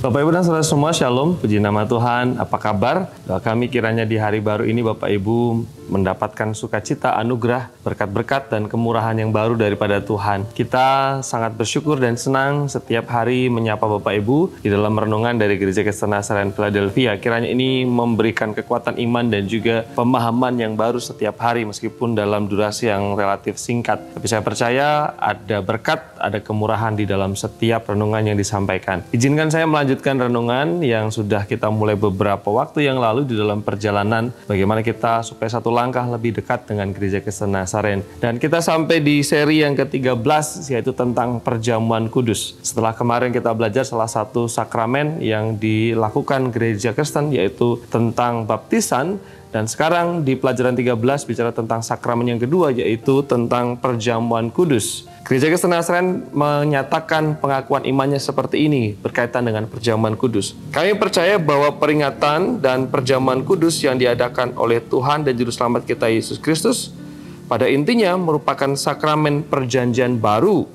Bapak Ibu dan saudara semua, Shalom, puji nama Tuhan, apa kabar? Doa kami kiranya di hari baru ini Bapak Ibu mendapatkan sukacita, anugerah, berkat-berkat dan kemurahan yang baru daripada Tuhan. Kita sangat bersyukur dan senang setiap hari menyapa Bapak Ibu di dalam renungan dari Gereja Kristen Nazarean Philadelphia. Kiranya ini memberikan kekuatan iman dan juga pemahaman yang baru setiap hari meskipun dalam durasi yang relatif singkat. Tapi saya percaya ada berkat, ada kemurahan di dalam setiap renungan yang disampaikan. Izinkan saya melanjutkan renungan yang sudah kita mulai beberapa waktu yang lalu di dalam perjalanan bagaimana kita supaya satu langkah lebih dekat dengan Gereja Kristen Nazarean. Dan kita sampai di seri yang ke-13 yaitu tentang perjamuan kudus. Setelah kemarin kita belajar salah satu sakramen yang dilakukan Gereja Kristen yaitu tentang baptisan. Dan sekarang di pelajaran 13 bicara tentang sakramen yang kedua yaitu tentang perjamuan kudus. Gereja Kristen Nazarean menyatakan pengakuan imannya seperti ini berkaitan dengan perjamuan kudus. Kami percaya bahwa peringatan dan perjamuan kudus yang diadakan oleh Tuhan dan Juru Selamat kita Yesus Kristus pada intinya merupakan sakramen perjanjian baru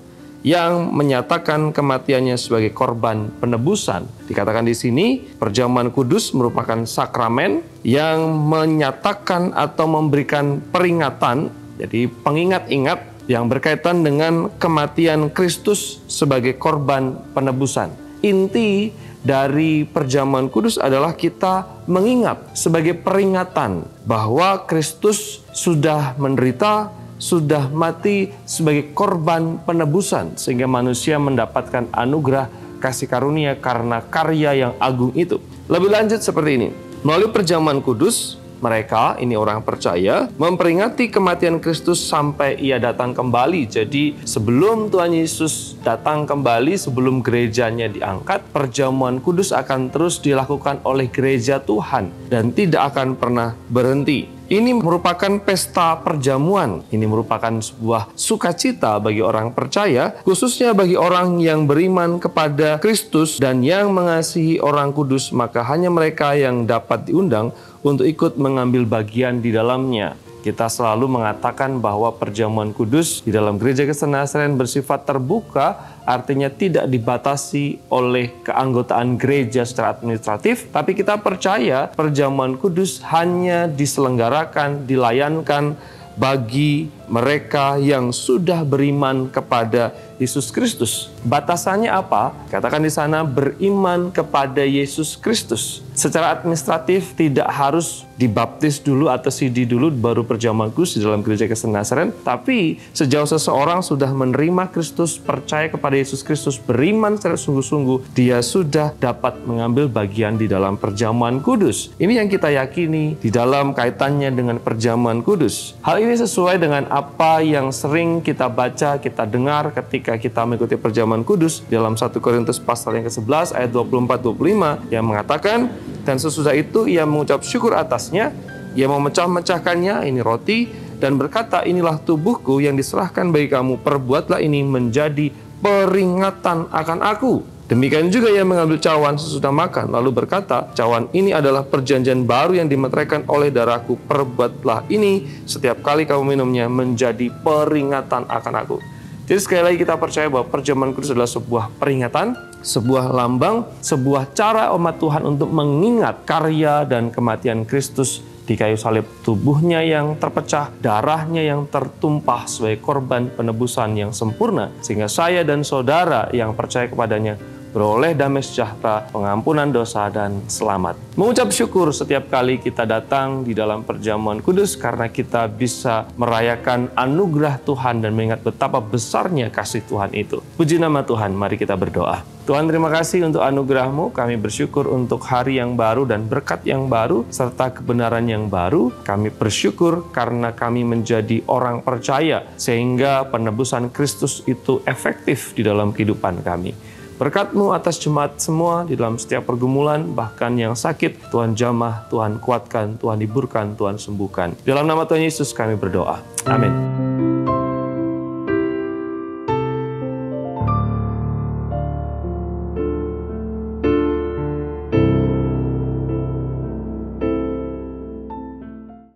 yang menyatakan kematiannya sebagai korban penebusan. Dikatakan di sini, perjamuan kudus merupakan sakramen yang menyatakan atau memberikan peringatan, jadi pengingat-ingat yang berkaitan dengan kematian Kristus sebagai korban penebusan. Inti dari perjamuan kudus adalah kita mengingat sebagai peringatan bahwa Kristus sudah menderita, sudah mati sebagai korban penebusan sehingga manusia mendapatkan anugerah kasih karunia karena karya yang agung itu. Lebih lanjut seperti ini. Melalui perjamuan kudus, mereka, ini orang percaya, memperingati kematian Kristus sampai ia datang kembali. Jadi sebelum Tuhan Yesus datang kembali, sebelum gerejanya diangkat, perjamuan kudus akan terus dilakukan oleh gereja Tuhan dan tidak akan pernah berhenti. Ini merupakan pesta perjamuan. Ini merupakan sebuah sukacita bagi orang percaya, khususnya bagi orang yang beriman kepada Kristus dan yang mengasihi orang kudus, maka hanya mereka yang dapat diundang untuk ikut mengambil bagian di dalamnya. Kita selalu mengatakan bahwa perjamuan kudus di dalam Gereja Kristen Nazarean bersifat terbuka, artinya tidak dibatasi oleh keanggotaan gereja secara administratif, tapi kita percaya perjamuan kudus hanya diselenggarakan, dilayankan bagi mereka yang sudah beriman kepada Yesus Kristus. Batasannya apa? Katakan di sana beriman kepada Yesus Kristus. Secara administratif tidak harus dibaptis dulu atau sidi dulu baru perjamuan kudus di dalam Gereja Kristen Nazarean. Tapi sejauh seseorang sudah menerima Kristus, percaya kepada Yesus Kristus, beriman secara sungguh-sungguh, dia sudah dapat mengambil bagian di dalam perjamuan kudus. Ini yang kita yakini di dalam kaitannya dengan perjamuan kudus. Hal ini sesuai dengan apa yang sering kita baca, kita dengar ketika kita mengikuti perjamuan kudus dalam 1 Korintus pasal yang ke-11 ayat 24-25 yang mengatakan, dan sesudah itu ia mengucap syukur atasnya, ia memecah-mecahkannya, ini roti, dan berkata, inilah tubuhku yang diserahkan bagi kamu, perbuatlah ini menjadi peringatan akan aku. Demikian juga ia mengambil cawan sesudah makan, lalu berkata, cawan ini adalah perjanjian baru yang dimeteraikan oleh darahku, perbuatlah ini setiap kali kamu minumnya menjadi peringatan akan aku. Jadi sekali lagi kita percaya bahwa perjamuan kudus adalah sebuah peringatan, sebuah lambang, sebuah cara umat Tuhan untuk mengingat karya dan kematian Kristus di kayu salib, tubuhnya yang terpecah, darahnya yang tertumpah sebagai korban penebusan yang sempurna, sehingga saya dan saudara yang percaya kepadanya beroleh damai sejahtera, pengampunan dosa, dan selamat. Mengucap syukur setiap kali kita datang di dalam perjamuan kudus karena kita bisa merayakan anugerah Tuhan dan mengingat betapa besarnya kasih Tuhan itu. Puji nama Tuhan, mari kita berdoa. Tuhan, terima kasih untuk anugerah-Mu. Kami bersyukur untuk hari yang baru dan berkat yang baru serta kebenaran yang baru. Kami bersyukur karena kami menjadi orang percaya sehingga penebusan Kristus itu efektif di dalam kehidupan kami. Berkat-Mu atas jemaat semua di dalam setiap pergumulan, bahkan yang sakit, Tuhan jamah, Tuhan kuatkan, Tuhan hiburkan, Tuhan sembuhkan. Dalam nama Tuhan Yesus kami berdoa. Amin.